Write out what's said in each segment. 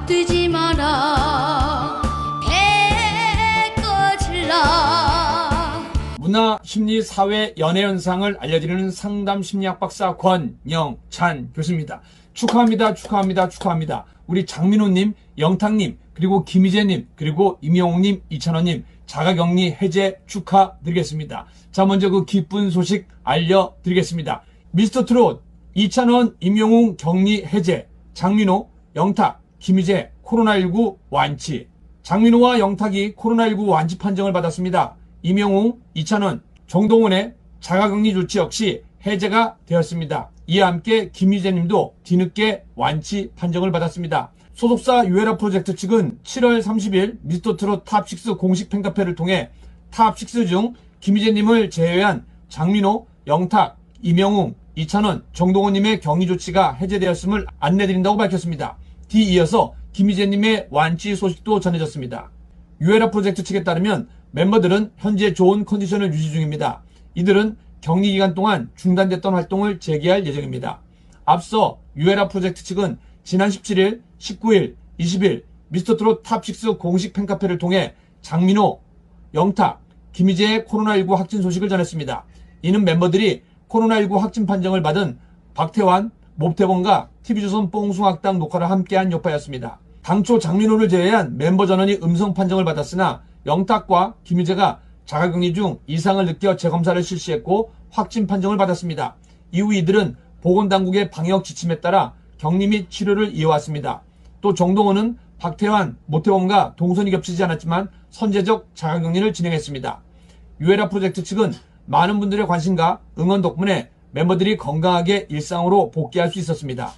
뜨지 마라 배 꺼질라. 문화, 심리, 사회, 연애 현상을 알려드리는 상담 심리학 박사 권영찬 교수입니다. 축하합니다. 축하합니다. 축하합니다. 우리 장민호님, 영탁님, 그리고 김희재님, 그리고 임영웅님, 이찬원님 자가격리 해제 축하드리겠습니다. 자, 먼저 그 기쁜 소식 알려드리겠습니다. 미스터트롯 이찬원, 임영웅 격리 해제, 장민호, 영탁, 김희재 코로나19 완치. 장민호와 영탁이 코로나19 완치 판정을 받았습니다. 임영웅, 이찬원, 정동원의 자가격리 조치 역시 해제가 되었습니다. 이와 함께 김희재님도 뒤늦게 완치 판정을 받았습니다. 소속사 유에라 프로젝트 측은 7월 30일 미스터트롯 탑6 공식 팬카페를 통해 탑6 중 김희재님을 제외한 장민호, 영탁, 임영웅, 이찬원, 정동원님의 격리 조치가 해제되었음을 안내드린다고 밝혔습니다. 뒤이어서 김희재님의 완치 소식도 전해졌습니다. 유에라 프로젝트 측에 따르면 멤버들은 현재 좋은 컨디션을 유지 중입니다. 이들은 격리 기간 동안 중단됐던 활동을 재개할 예정입니다. 앞서 유에라 프로젝트 측은 지난 17일, 19일, 20일 미스터트롯 탑6 공식 팬카페를 통해 장민호, 영탁, 김희재의 코로나19 확진 소식을 전했습니다. 이는 멤버들이 코로나19 확진 판정을 받은 박태환, 몹태범과 TV조선 뽕숭악당 녹화를 함께한 여파였습니다. 당초 장민호를 제외한 멤버 전원이 음성 판정을 받았으나 영탁과 김희재가 자가격리 중 이상을 느껴 재검사를 실시했고 확진 판정을 받았습니다. 이후 이들은 보건당국의 방역 지침에 따라 격리 및 치료를 이어왔습니다. 또 정동원은 박태환, 모태범과 동선이 겹치지 않았지만 선제적 자가격리를 진행했습니다. 유에라 프로젝트 측은 많은 분들의 관심과 응원 덕분에 멤버들이 건강하게 일상으로 복귀할 수 있었습니다.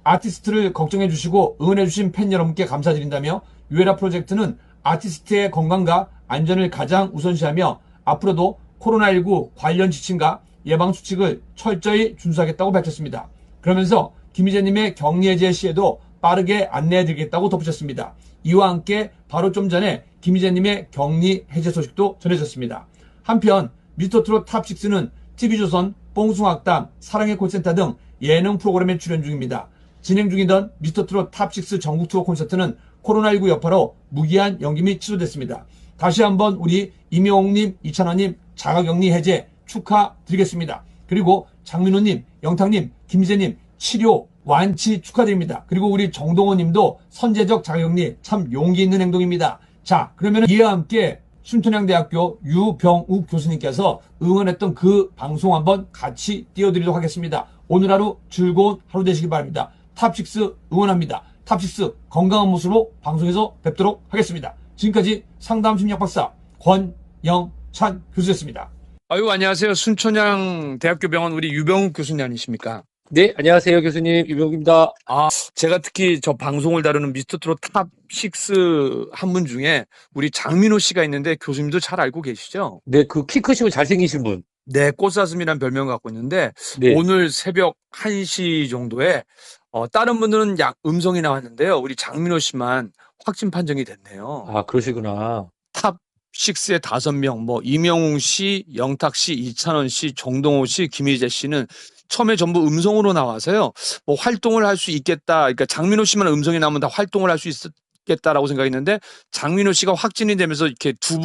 아티스트를 걱정해 주시고 응원해 주신 팬 여러분께 감사드린다며 유에라 프로젝트는 아티스트의 건강과 안전을 가장 우선시하며 앞으로도 코로나19 관련 지침과 예방수칙을 철저히 준수하겠다고 밝혔습니다. 그러면서 김희재님의 격리 해제 시에도 빠르게 안내해드리겠다고 덧붙였습니다. 이와 함께 바로 좀 전에 김희재님의 격리 해제 소식도 전해졌습니다. 한편 미스터트롯 탑6는 TV조선, 뽕숭악담, 사랑의 콜센터 등 예능 프로그램에 출연 중입니다. 진행 중이던 미스터트롯 탑6 전국 투어 콘서트는 코로나19 여파로 무기한 연기 및 취소됐습니다. 다시 한번 우리 임영웅님, 이찬원님 자가격리 해제 축하드리겠습니다. 그리고 장민호님, 영탁님, 김희재님 치료 완치 축하드립니다. 그리고 우리 정동원님도 선제적 자가격리 참 용기 있는 행동입니다. 자, 그러면 이와 함께 순천향대학교 유병욱 교수님께서 응원했던 그 방송 한번 같이 띄워드리도록 하겠습니다. 오늘 하루 즐거운 하루 되시기 바랍니다. 탑6 응원합니다. 탑6 건강한 모습으로 방송에서 뵙도록 하겠습니다. 지금까지 상담심리학 박사 권영찬 교수였습니다. 아유, 안녕하세요. 순천향대학교 병원 우리 유병욱 교수님 아니십니까? 네, 안녕하세요. 교수님 유병욱입니다. 제가 특히 저 방송을 다루는 미스터트롯 탑6 한 분 중에 우리 장민호 씨가 있는데 교수님도 잘 알고 계시죠? 네, 그 키 크시고 잘생기신 분. 네, 꽃사슴이라는 별명을 갖고 있는데 네. 오늘 새벽 1시 정도에 다른 분들은 음성이 나왔는데요. 우리 장민호 씨만 확진 판정이 됐네요. 아, 그러시구나. 탑6의 5명, 뭐 임영웅 씨, 영탁 씨, 이찬원 씨, 정동호 씨, 김희재 씨는 처음에 전부 음성으로 나와서요. 뭐 활동을 할 수 있겠다. 그러니까 장민호 씨만 음성이 나오면 다 활동을 할 수 있겠다라고 생각했는데 장민호 씨가 확진이 되면서 이렇게 두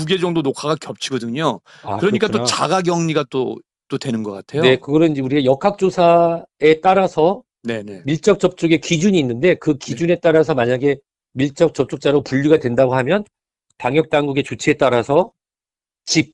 개 정도 녹화가 겹치거든요. 그러니까 그렇구나. 또 자가격리가 또 되는 것 같아요. 네, 그거는 이제 우리가 역학조사에 따라서 네네. 밀접 접촉의 기준이 있는데 그 기준에 따라서 만약에 밀접 접촉자로 분류가 된다고 하면 방역당국의 조치에 따라서 집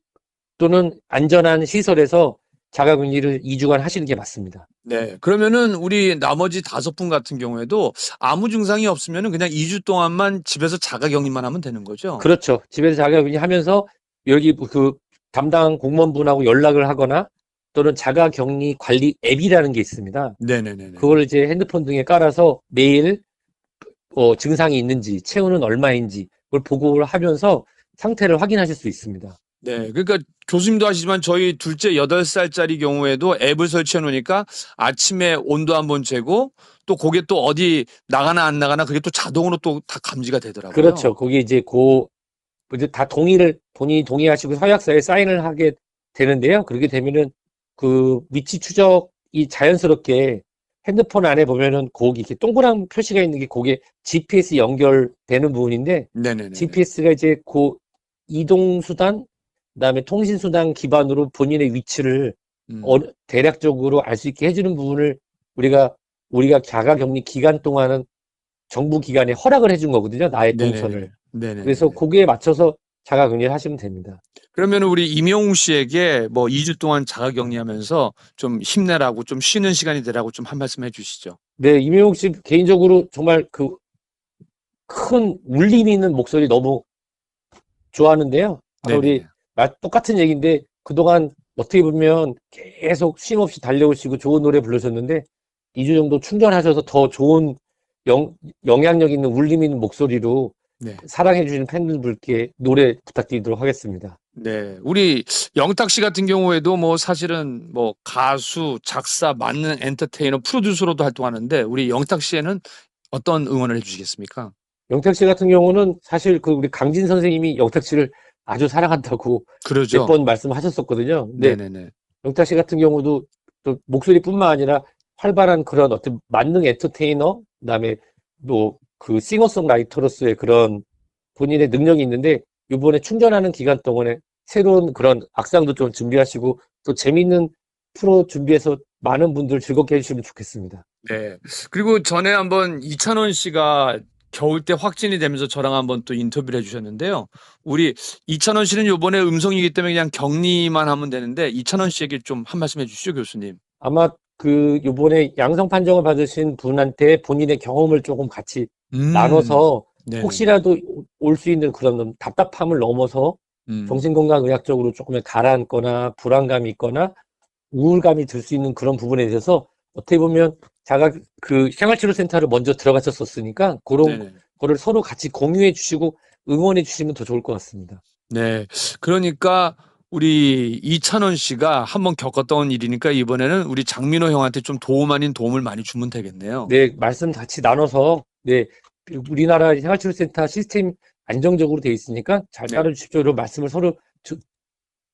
또는 안전한 시설에서 자가격리를 2주간 하시는 게 맞습니다. 네. 그러면은 우리 나머지 5분 같은 경우에도 아무 증상이 없으면은 그냥 2주 동안만 집에서 자가격리만 하면 되는 거죠? 그렇죠. 집에서 자가격리 하면서 여기 그 담당 공무원분하고 연락을 하거나 또는 자가격리 관리 앱이라는 게 있습니다. 네네네. 그걸 이제 핸드폰 등에 깔아서 매일 증상이 있는지, 체온은 얼마인지 그걸 보고를 하면서 상태를 확인하실 수 있습니다. 네. 그러니까 교수님도 아시지만 저희 둘째 8살짜리 경우에도 앱을 설치해 놓으니까 아침에 온도 한번 재고 또 그게 또 어디 나가나 안 나가나 그게 또 자동으로 또 다 감지가 되더라고요. 그렇죠. 거기 이제 이제 다 본인이 동의하시고 서약서에 사인을 하게 되는데요. 그렇게 되면은 그 위치 추적이 자연스럽게 핸드폰 안에 보면은 거기 이렇게 동그란 표시가 있는 게 그게 GPS 연결되는 부분인데 네네네. GPS가 이제 그 이동 수단, 그다음에 통신 수단 기반으로 본인의 위치를 대략적으로 알 수 있게 해주는 부분을 우리가 자가격리 기간 동안은 정부 기관에 허락을 해준 거거든요. 나의 동선을. 네네네. 그래서 거기에 맞춰서 자가격리를 하시면 됩니다. 그러면 우리 임영웅 씨에게 뭐 2주 동안 자가격리하면서 좀 힘내라고 좀 쉬는 시간이 되라고 좀 한 말씀 해주시죠. 네, 임영웅 씨 개인적으로 정말 그 큰 울림 있는 목소리 너무 좋아하는데요. 아까 우리 똑같은 얘기인데 그동안 어떻게 보면 계속 쉼없이 달려오시고 좋은 노래 부르셨는데 2주 정도 충전하셔서 더 좋은 영향력 있는 울림 있는 목소리로 네. 사랑해 주시는 팬분들께 노래 부탁드리도록 하겠습니다. 네. 우리 영탁 씨 같은 경우에도 뭐 사실은 뭐 가수, 작사, 만능 엔터테이너, 프로듀서로도 활동하는데 우리 영탁 씨에는 어떤 응원을 해주시겠습니까? 영탁 씨 같은 경우는 사실 그 우리 강진 선생님이 영탁 씨를 아주 사랑한다고 그러죠. 몇 번 말씀하셨었거든요. 근데 네네네. 영탁 씨 같은 경우도 또 목소리뿐만 아니라 활발한 그런 어떤 만능 엔터테이너, 그다음에 뭐 그 싱어송라이터로서의 그런 본인의 능력이 있는데 이번에 충전하는 기간 동안에 새로운 그런 악상도 좀 준비하시고 또 재밌는 프로 준비해서 많은 분들 즐겁게 해주시면 좋겠습니다. 네. 그리고 전에 한번 이찬원 씨가 겨울 때 확진이 되면서 저랑 한번 또 인터뷰를 해주셨는데요. 우리 이찬원 씨는 요번에 음성이기 때문에 그냥 격리만 하면 되는데 이찬원 씨에게 좀 한 말씀 해주시죠, 교수님. 아마 그 요번에 양성 판정을 받으신 분한테 본인의 경험을 조금 같이 나눠서 네네. 혹시라도 올 수 있는 그런 답답함을 넘어서 정신건강의학적으로 조금 가라앉거나 불안감이 있거나 우울감이 들 수 있는 그런 부분에 대해서 어떻게 보면 그 생활치료센터를 먼저 들어가셨었으니까 그런 네네. 거를 서로 같이 공유해 주시고 응원해 주시면 더 좋을 것 같습니다. 네. 그러니까 우리 이찬원 씨가 한번 겪었던 일이니까 이번에는 우리 장민호 형한테 좀 도움 아닌 도움을 많이 주면 되겠네요. 네, 말씀 같이 나눠서 네, 우리나라 생활치료센터 시스템 안정적으로 돼 있으니까 잘 네. 따라주십시오. 이런 말씀을 서로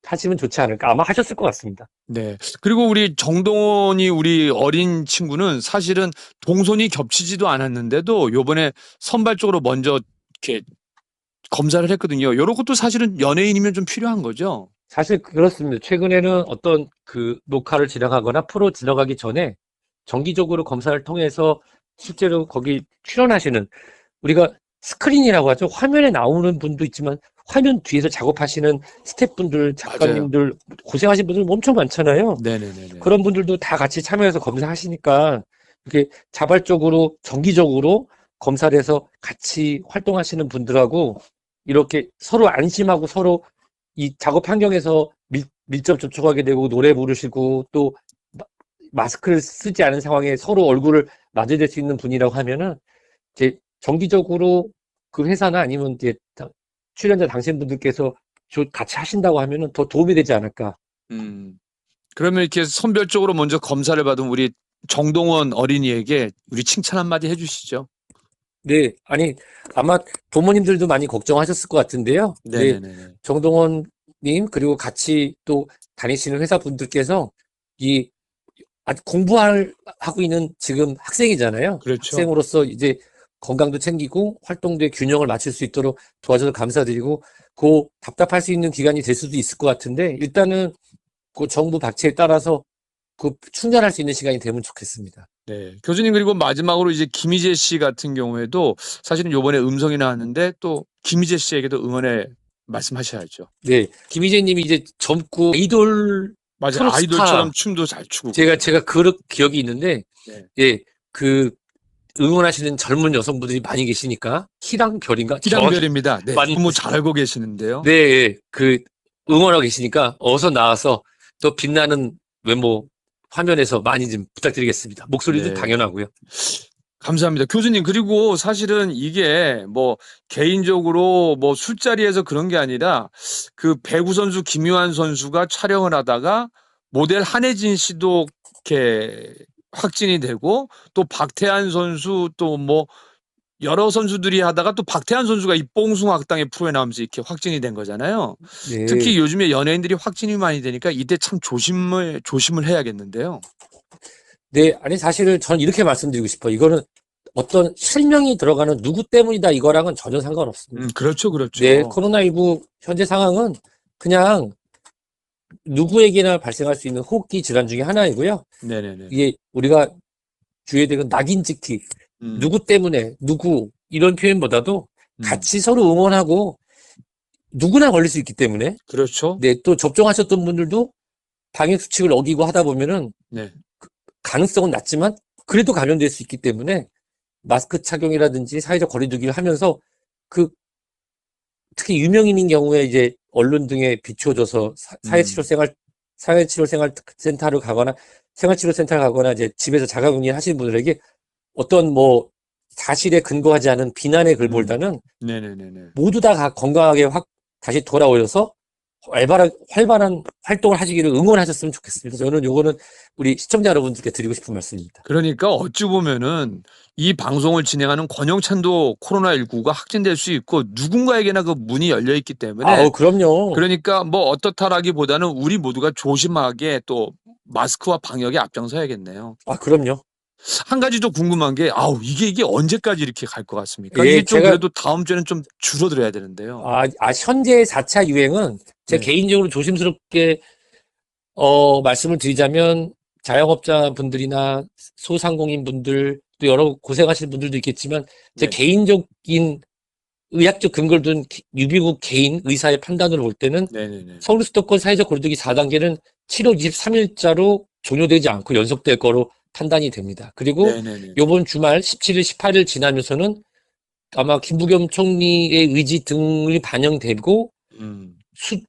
하시면 좋지 않을까. 아마 하셨을 것 같습니다. 네. 그리고 우리 정동원이 우리 어린 친구는 사실은 동선이 겹치지도 않았는데도 요번에 선발적으로 먼저 이렇게 검사를 했거든요. 요런 것도 사실은 연예인이면 좀 필요한 거죠. 사실 그렇습니다. 최근에는 어떤 그 녹화를 진행하거나 프로 들어가기 전에 정기적으로 검사를 통해서 실제로 거기 출연하시는 우리가 스크린이라고 하죠. 화면에 나오는 분도 있지만 화면 뒤에서 작업하시는 스태프분들, 작가님들, 고생하신 분들 엄청 많잖아요. 네네네. 그런 분들도 다 같이 참여해서 검사하시니까 이렇게 자발적으로 정기적으로 검사를 해서 같이 활동하시는 분들하고 이렇게 서로 안심하고 서로 이 작업 환경에서 밀접 접촉하게 되고 노래 부르시고 또 마스크를 쓰지 않은 상황에 서로 얼굴을 마주댈 수 있는 분이라고 하면은 이제 정기적으로 그 회사나 아니면 이제 출연자 당신분들께서 같이 하신다고 하면은 더 도움이 되지 않을까. 그러면 이렇게 선별적으로 먼저 검사를 받은 우리 정동원 어린이에게 우리 칭찬 한마디 해주시죠. 네, 아니 아마 부모님들도 많이 걱정하셨을 것 같은데요. 네, 네네네. 정동원님 그리고 같이 또 다니시는 회사 분들께서 하고 있는 지금 학생이잖아요. 그렇죠. 학생으로서 이제 건강도 챙기고 활동도의 균형을 맞출 수 있도록 도와줘서 감사드리고 그 답답할 수 있는 기간이 될 수도 있을 것 같은데 일단은 그 정부 박치에 따라서 그 충전할 수 있는 시간이 되면 좋겠습니다. 네. 교수님, 그리고 마지막으로 이제 김희재 씨 같은 경우에도 사실은 요번에 음성이 나왔는데 또 김희재 씨에게도 응원의 말씀하셔야죠. 네. 김희재 님이 이제 젊고 아이돌 맞아요. 트롯 아이돌처럼 스타. 춤도 잘 추고. 제가 그런 기억이 있는데 네. 예. 그 응원하시는 젊은 여성분들이 많이 계시니까 희랑별인가? 희랑별입니다. 네. 많이 너무 잘 알고 계시는데요. 네, 예. 그 응원하고 계시니까 어서 나와서 또 빛나는 외모 화면에서 많이 좀 부탁드리겠습니다. 목소리도 네. 당연하고요. 감사합니다. 교수님, 그리고 사실은 이게 뭐 개인적으로 뭐 술자리에서 그런 게 아니라 그 배구 선수 김요한 선수가 촬영을 하다가 모델 한혜진 씨도 이렇게 확진이 되고 또 박태환 선수 또 뭐 여러 선수들이 하다가 또 박태환 선수가 이 뽕숭아 학당의 프로에 나오면서 이렇게 확진이 된 거잖아요. 네. 특히 요즘에 연예인들이 확진이 많이 되니까 이때 참 조심을 해야겠는데요. 네, 아니 사실은 저는 이렇게 말씀드리고 싶어요. 이거는 어떤 실명이 들어가는 누구 때문이다 이거랑은 전혀 상관없습니다. 그렇죠, 그렇죠. 네, 코로나19 현재 상황은 그냥 누구에게나 발생할 수 있는 호흡기 질환 중에 하나이고요. 네네네. 이게 우리가 주의해야 되는 낙인 찍기, 누구 때문에, 누구 이런 표현보다도 같이 서로 응원하고 누구나 걸릴 수 있기 때문에 그렇죠. 네, 또 접종하셨던 분들도 방역 수칙을 어기고 하다 보면은 네. 가능성은 낮지만 그래도 감염될 수 있기 때문에 마스크 착용이라든지 사회적 거리두기를 하면서 그 특히 유명인인 경우에 이제 언론 등에 비추어져서 사회치료생활센터를 가거나 생활치료센터를 가거나 이제 집에서 자가격리 하시는 분들에게 어떤 뭐 사실에 근거하지 않은 비난의 글보다는 네네네네. 모두 다 건강하게 다시 돌아오셔서 활발한 활동을 하시기를 응원하셨으면 좋겠습니다. 저는 요거는 우리 시청자 여러분들께 드리고 싶은 말씀입니다. 그러니까 어찌 보면은 이 방송을 진행하는 권영찬도 코로나19가 확진될 수 있고 누군가에게나 그 문이 열려 있기 때문에 아우, 그럼요. 그러니까 뭐 어떻다라기보다는 우리 모두가 조심하게 또 마스크와 방역에 앞장서야겠네요. 아, 그럼요. 한 가지 더 궁금한 게 이게 언제까지 이렇게 갈 것 같습니까? 예, 이게 좀 제가- 그래도 다음 주에는 좀 줄어들어야 되는데요. 현재 4차 유행은 제 네. 개인적으로 조심스럽게 말씀을 드리자면 자영업자분들이나 소상공인분들 또 여러 고생하시는 분들도 있겠지만 제 네. 개인적인 의학적 근거를 둔 유비국 개인 의사의 판단으로 볼 때는 네네네. 서울 수도권 사회적 거리두기 4단계는 7월 23일자로 종료되지 않고 연속될 거로 판단이 됩니다. 그리고 네네네. 요번 주말 17일, 18일 지나면서는 아마 김부겸 총리의 의지 등이 반영되고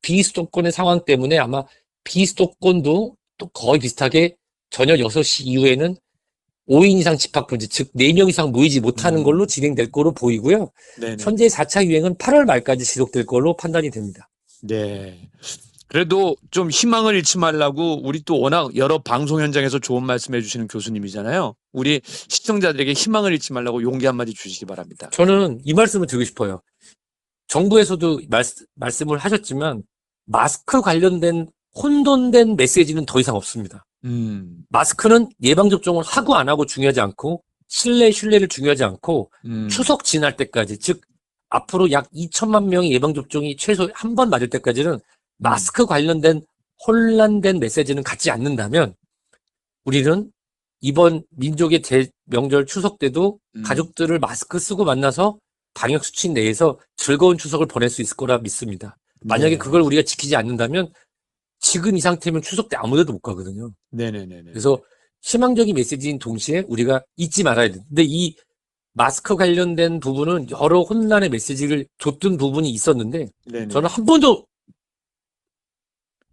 비수도권의 상황 때문에 아마 비수도권도 또 거의 비슷하게 저녁 6시 이후에는 5인 이상 집합금지, 즉 4명 이상 모이지 못하는 걸로 진행될 거로 보이고요. 네네. 현재 4차 유행은 8월 말까지 지속될 걸로 판단이 됩니다. 네. 그래도 좀 희망을 잃지 말라고 우리 또 워낙 여러 방송 현장에서 좋은 말씀 해주시는 교수님이잖아요. 우리 시청자들에게 희망을 잃지 말라고 용기 한마디 주시기 바랍니다. 저는 이 말씀을 드리고 싶어요. 정부에서도 말씀을 하셨지만 마스크 관련된 혼돈된 메시지는 더 이상 없습니다. 마스크는 예방접종을 하고 안 하고 중요하지 않고 신뢰를 중요하지 않고 추석 지날 때까지, 즉 앞으로 약 2천만 명의 예방접종이 최소 한 번 맞을 때까지는 마스크 관련된 혼란된 메시지는 갖지 않는다면 우리는 이번 민족의 대명절 추석 때도 가족들을 마스크 쓰고 만나서 방역 수칙 내에서 즐거운 추석을 보낼 수 있을 거라 믿습니다. 만약에 네. 그걸 우리가 지키지 않는다면 지금 이 상태면 추석 때 아무 데도 못 가거든요. 네네네. 그래서 희망적인 메시지인 동시에 우리가 잊지 말아야 돼. 근데 이 마스크 관련된 부분은 여러 혼란의 메시지를 줬던 부분이 있었는데 네네. 저는 한 번도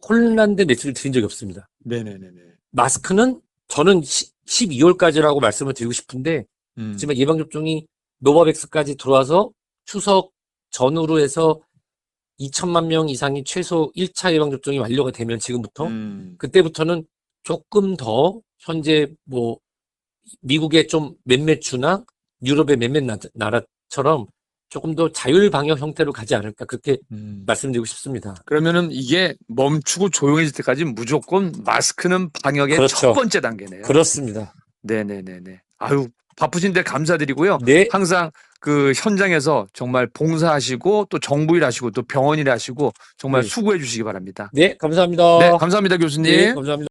혼란된 메시지를 드린 적이 없습니다. 네네네네. 마스크는 저는 12월까지라고 말씀을 드리고 싶은데 하지만 예방접종이 노바백스까지 들어와서 추석 전후로 해서 2천만 명 이상이 최소 1차 예방접종이 완료가 되면 지금부터 그때부터는 조금 더 현재 뭐 미국의 좀 몇몇 주나 유럽의 몇몇 나라처럼 조금 더 자율 방역 형태로 가지 않을까 그렇게 말씀드리고 싶습니다. 그러면은 이게 멈추고 조용해질 때까지 무조건 마스크는 방역의 그렇죠. 첫 번째 단계네요. 그렇습니다. 네네네네. 아유, 바쁘신데 감사드리고요. 네. 항상 그 현장에서 정말 봉사하시고 또 정부 일하시고 또 병원 일하시고 정말 네. 수고해 주시기 바랍니다. 네, 감사합니다. 네, 감사합니다, 교수님. 네, 감사합니다.